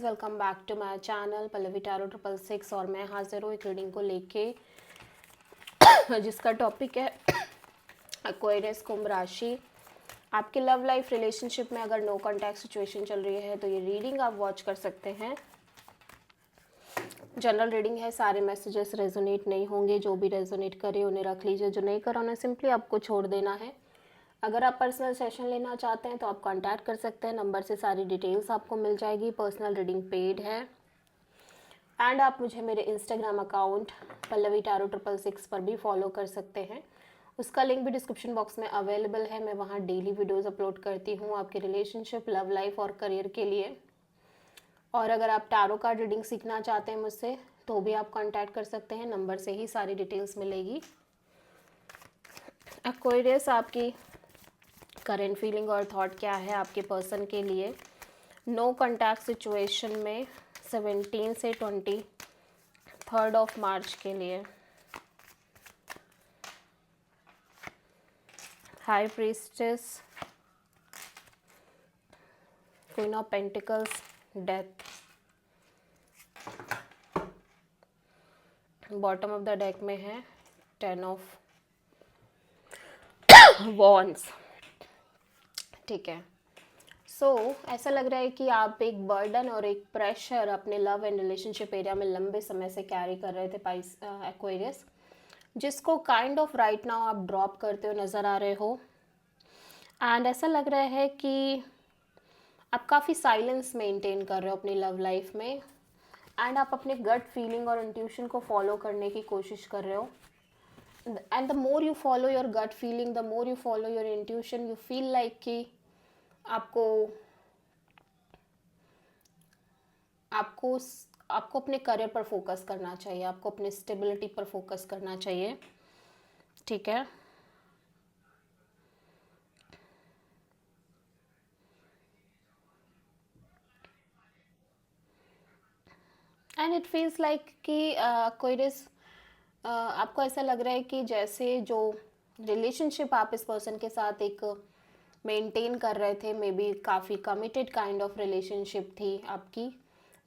Welcome back to my channel Pallavi tarot 666 और मैं हाजिर हूँ एक रीडिंग को लेके जिसका टॉपिक है एक्वेरियस कुंभ राशि। आपकी लव लाइफ रिलेशनशिप में अगर नो कॉन्टैक्ट सिचुएशन चल रही है तो ये रीडिंग आप वॉच कर सकते हैं। जनरल रीडिंग है, सारे मैसेजेस रेजोनेट नहीं होंगे, जो भी रेजोनेट करे उन्हें रख लीजिए, जो नहीं करा उन्हें सिंपली आपको छोड़ देना है। अगर आप पर्सनल सेशन लेना चाहते हैं तो आप कांटेक्ट कर सकते हैं, नंबर से सारी डिटेल्स आपको मिल जाएगी। पर्सनल रीडिंग पेड है एंड आप मुझे मेरे इंस्टाग्राम अकाउंट पल्लवी टैरो 666 पर भी फॉलो कर सकते हैं। उसका लिंक भी डिस्क्रिप्शन बॉक्स में अवेलेबल है। मैं वहाँ डेली वीडियोस अपलोड करती हूँ आपके रिलेशनशिप, लव लाइफ और करियर के लिए। और अगर आप टैरो कार्ड रीडिंग सीखना चाहते हैं मुझसे तो भी आप कांटेक्ट कर सकते हैं, नंबर से ही सारी डिटेल्स मिलेगी। एक्वेरियस, आपकी करंट फीलिंग और थॉट क्या है आपके पर्सन के लिए नो कॉन्टैक्ट सिचुएशन में 17 से 23 ऑफ मार्च के लिए। High priestess, queen of pentacles, death. Bottom of the deck में है 10 ऑफ वॉन्ड्स। ठीक है, ऐसा लग रहा है कि आप एक बर्डन और एक प्रेशर अपने लव एंड रिलेशनशिप एरिया में लंबे समय से कैरी कर रहे थे एक्वेरियस, जिसको काइंड ऑफ राइट नाउ आप ड्रॉप करते हो नज़र आ रहे हो। एंड ऐसा लग रहा है कि आप काफ़ी साइलेंस मेंटेन कर रहे हो अपनी लव लाइफ में एंड आप अपने गट फीलिंग और इंट्यूशन को फॉलो करने की कोशिश कर रहे हो। And the more you follow your gut feeling, the more you follow your intuition, you feel like कि आपको आपको आपको अपने करियर पर फोकस करना चाहिए, आपको अपने स्टेबिलिटी पर फोकस करना चाहिए। ठीक है, एंड इट फील्स लाइक कि आपको ऐसा लग रहा है कि जैसे जो रिलेशनशिप आप इस पर्सन के साथ एक मेंटेन कर रहे थे, मे बी काफ़ी कमिटेड काइंड ऑफ रिलेशनशिप थी आपकी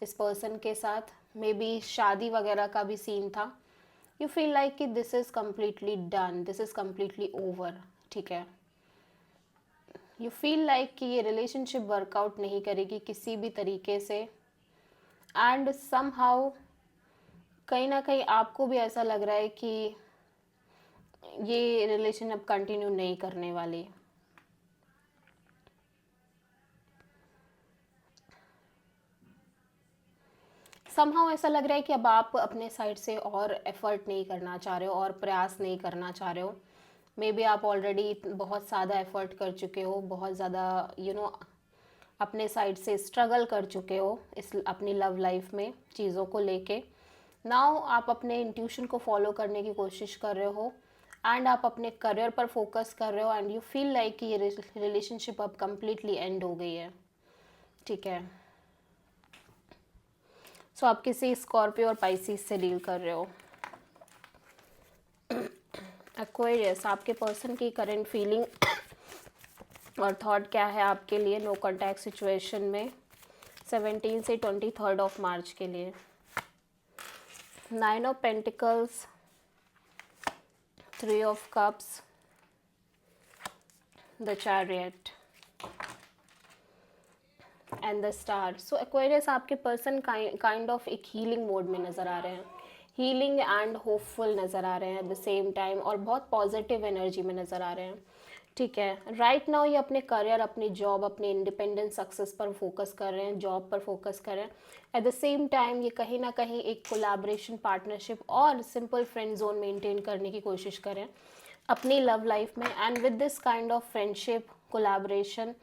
इस पर्सन के साथ, मे बी शादी वगैरह का भी सीन था। यू फील लाइक कि this is completely done, this is completely over. ठीक है, यू फील लाइक कि ये रिलेशनशिप वर्कआउट नहीं करेगी किसी भी तरीके से एंड समहाउ कहीं ना कहीं आपको भी ऐसा लग रहा है कि ये रिलेशन अब कंटिन्यू नहीं करने वाली। समहाउ ऐसा लग रहा है कि अब आप अपने साइड से और एफर्ट नहीं करना चाह रहे हो और प्रयास नहीं करना चाह रहे हो। मे बी आप ऑलरेडी बहुत ज़्यादा एफर्ट कर चुके हो, बहुत ज़्यादा अपने साइड से स्ट्रगल कर चुके हो इस अपनी लव लाइफ में चीज़ों को लेके। नाउ आप अपने इंट्यूशन को फॉलो करने की कोशिश कर रहे हो एंड आप अपने करियर पर फोकस कर रहे हो एंड यू फील लाइक कि ये रिलेशनशिप अब कम्प्लीटली एंड हो गई है। ठीक है, आप किसी स्कॉर्पियो और पाइसिस से डील कर रहे हो। एक्वेरियस, आपके पर्सन की करंट फीलिंग और थॉट क्या है आपके लिए नो कॉन्टैक्ट सिचुएशन में 17 से 23 ऑफ मार्च के लिए। 9 of pentacles, 3 of cups, the chariot and the star. Aquarius, आपके पर्सन काइंड ऑफ एक हीलिंग मोड में नज़र आ रहे हैं, हीलिंग एंड होपफुल नज़र आ रहे हैं एट द सेम टाइम, और बहुत पॉजिटिव एनर्जी में नज़र आ रहे हैं। ठीक है, राइट नाउ ये अपने करियर, अपनी जॉब, अपने इंडिपेंडेंट सक्सेस पर फोकस कर रहे हैं, जॉब पर फोकस कर रहे हैं। एट द सेम टाइम ये कहीं ना कहीं एक कोलैबोरेशन, पार्टनरशिप और सिंपल फ्रेंड जोन मेंटेन करने की कोशिश करें अपनी लव लाइफ में। And with this kind of friendship, collaboration,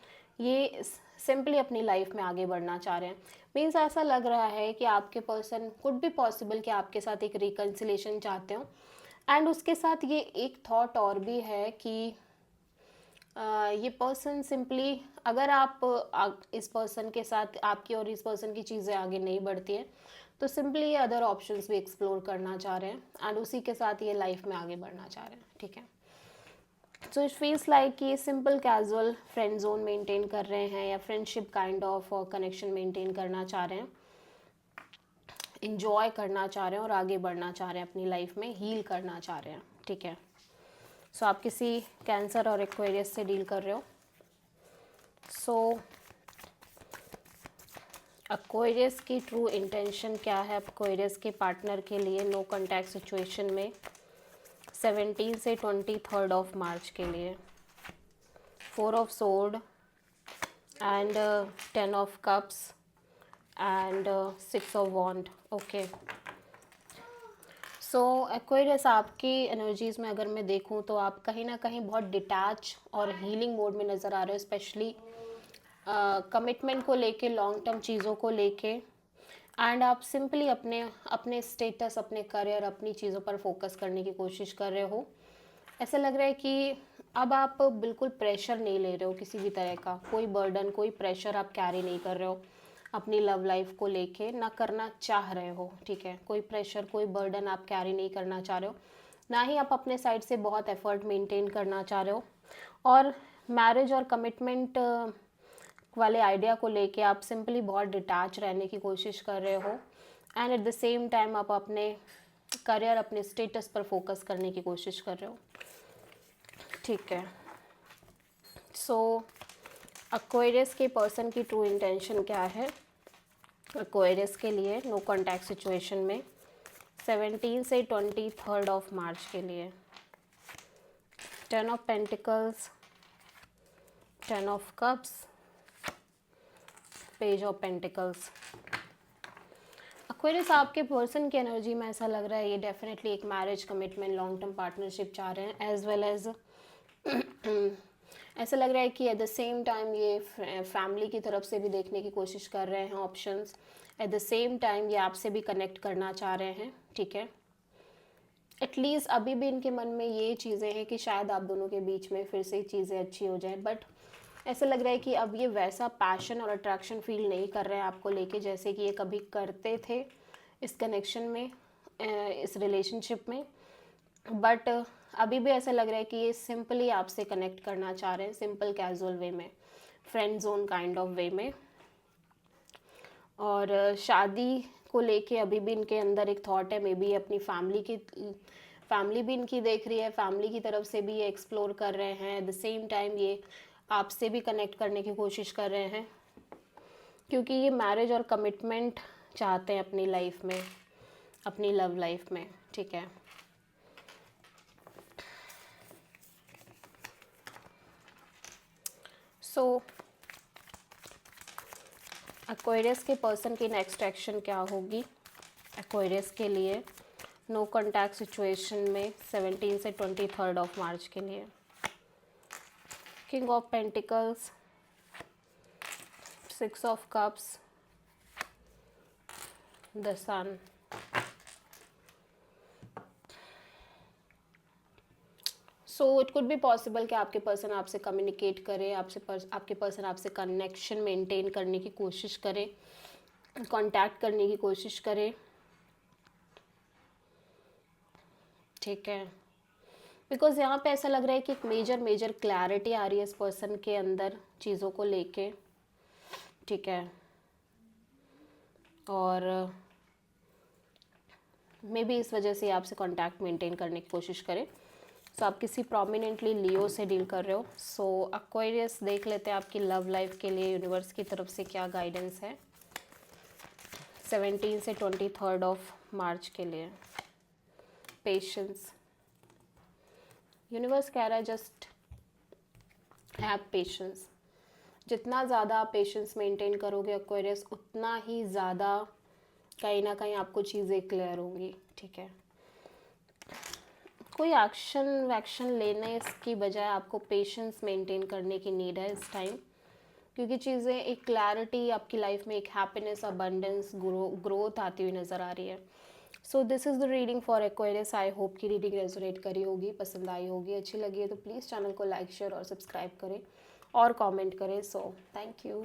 ये सिंपली अपनी लाइफ में आगे बढ़ना चाह रहे हैं। मीन्स ऐसा लग रहा है कि आपके पर्सन कुड भी पॉसिबल कि आपके साथ एक रिकन्सिलेशन चाहते हो। एंड उसके साथ ये एक थॉट और भी है कि ये पर्सन सिंपली, अगर आप इस पर्सन के साथ, आपकी और इस पर्सन की चीज़ें आगे नहीं बढ़ती हैं तो सिंपली ये अदर ऑप्शंस भी एक्सप्लोर करना चाह रहे हैं एंड उसी के साथ ये लाइफ में आगे बढ़ना चाह रहे हैं। ठीक है, सो इट फील्स लाइक कि ये simple casual friend zone maintain कर रहे हैं या friendship kind of connection maintain करना चाह रहे हैं। इंजॉय करना चाह रहे हैं और आगे बढ़ना चाह रहे हैं अपनी लाइफ में, हील करना चाह रहे हैं, ठीक है। सो आप किसी कैंसर और एक्वेरियस से डील कर रहे हो। सो एक्वेरियस की ट्रू इंटेंशन क्या है एक्वेरियस के पार्टनर के लिए नो कॉन्टैक्ट सिचुएशन में 17 से 23 ऑफ मार्च के लिए? 4 of sword and 10 of cups and 6 of wand. Okay, so Aquarius आपकी एनर्जीज़ में अगर मैं देखूं तो आप कहीं ना कहीं बहुत डिटैच और हीलिंग मोड में नज़र आ रहे हो, स्पेशली कमिटमेंट को लेके, लॉन्ग टर्म चीज़ों को लेके। एंड आप सिंपली अपने अपने स्टेटस, अपने करियर, अपनी चीज़ों पर फोकस करने की कोशिश कर रहे हो। ऐसा लग रहा है कि अब आप बिल्कुल प्रेशर नहीं ले रहे हो किसी भी तरह का, कोई बर्डन, कोई प्रेशर आप कैरी नहीं कर रहे हो अपनी लव लाइफ को लेके, ना करना चाह रहे हो, ठीक है। कोई प्रेशर, कोई बर्डन आप कैरी नहीं करना चाह रहे हो, ना ही आप अपने साइड से बहुत एफर्ट मेंटेन करना चाह रहे हो। और मैरिज और कमिटमेंट वाले आइडिया को लेके आप सिंपली बहुत डिटैच रहने की कोशिश कर रहे हो। And at the same time आप अपने करियर, अपने स्टेटस पर फोकस करने की कोशिश कर रहे हो, ठीक है। सो एक्वेरियस के पर्सन की ट्रू इंटेंशन क्या है एक्वेरियस के लिए नो कॉन्टैक्ट सिचुएशन में 17 से 23 ऑफ मार्च के लिए? 10 of pentacles, 10 of cups, page of pentacles. Aquarius आपके पर्सन की एनर्जी में ऐसा लग रहा है ये डेफिनेटली एक marriage, commitment, long term partnership चाह रहे हैं, एज वेल एज ऐसा लग रहा है कि एट द सेम टाइम ये फैमिली की तरफ से भी देखने की कोशिश कर रहे हैं options. At the same time ये आपसे भी कनेक्ट करना चाह रहे हैं, ठीक है। एटलीस्ट अभी भी इनके मन में ये चीज़ें हैं कि शायद आप दोनों के बीच में फिर से चीज़ें अच्छी हो जाएं, बट ऐसा लग रहा है कि अब ये वैसा पैशन और अट्रैक्शन फील नहीं कर रहे हैं आपको लेके जैसे कि ये कभी करते थे इस कनेक्शन में, इस रिलेशनशिप में। बट अभी भी ऐसा लग रहा है कि ये सिंपली आपसे कनेक्ट करना चाह रहे हैं, सिंपल कैजुअल वे में, फ्रेंड जोन काइंड ऑफ वे में। और शादी को लेके अभी भी इनके अंदर एक थॉट है, मे बी अपनी फैमिली भी इनकी देख रही है, फैमिली की तरफ से भी ये एक्सप्लोर कर रहे हैं। एट द सेम टाइम ये आपसे भी कनेक्ट करने की कोशिश कर रहे हैं, क्योंकि ये मैरिज और कमिटमेंट चाहते हैं अपनी लाइफ में, अपनी लव लाइफ में, ठीक है। सो एक्वेरियस के पर्सन की नेक्स्ट एक्शन क्या होगी एक्वेरियस के लिए नो कॉन्टैक्ट सिचुएशन में 17 से 23 ऑफ मार्च के लिए? King of pentacles, 6 of cups, the sun. So it could be possible कि आपके पर्सन आपसे कम्युनिकेट करे, आपके पर्सन आपसे कनेक्शन मेंटेन करने की कोशिश करे, कांटेक्ट करने की कोशिश करे, ठीक है। बिकॉज यहाँ पे ऐसा लग रहा है कि एक मेजर क्लैरिटी आ रही है इस पर्सन के अंदर चीज़ों को लेके, ठीक है। और मे बी इस वजह से आपसे कांटेक्ट मेंटेन करने की कोशिश करें। सो आप किसी प्रोमिनेंटली लियो से डील कर रहे हो। सो एक्वेरियस देख लेते हैं आपकी लव लाइफ के लिए यूनिवर्स की तरफ से क्या गाइडेंस है 17 से 23 ऑफ मार्च के लिए। पेशेंस, यूनिवर्स कह रहा है जस्ट हैव पेशेंस। जितना ज़्यादा आप पेशेंस मेंटेन करोगे एक्वेरियस, उतना ही ज़्यादा कहीं ना कहीं आपको चीज़ें क्लियर होंगी, ठीक है। कोई एक्शन लेने की बजाय आपको पेशेंस मेंटेन करने की नीड है इस टाइम, क्योंकि चीज़ें एक क्लैरिटी आपकी लाइफ में, एक हैप्पीनेस, अबंडेंस, ग्रोथ आती हुई नज़र आ रही है। So this is the reading for Aquarius. I hope की रीडिंग रेजोनेट करी होगी, पसंद आई होगी, अच्छी लगी है तो प्लीज़ चैनल को लाइक, शेयर और सब्सक्राइब करें और कमेंट करें। So thank you.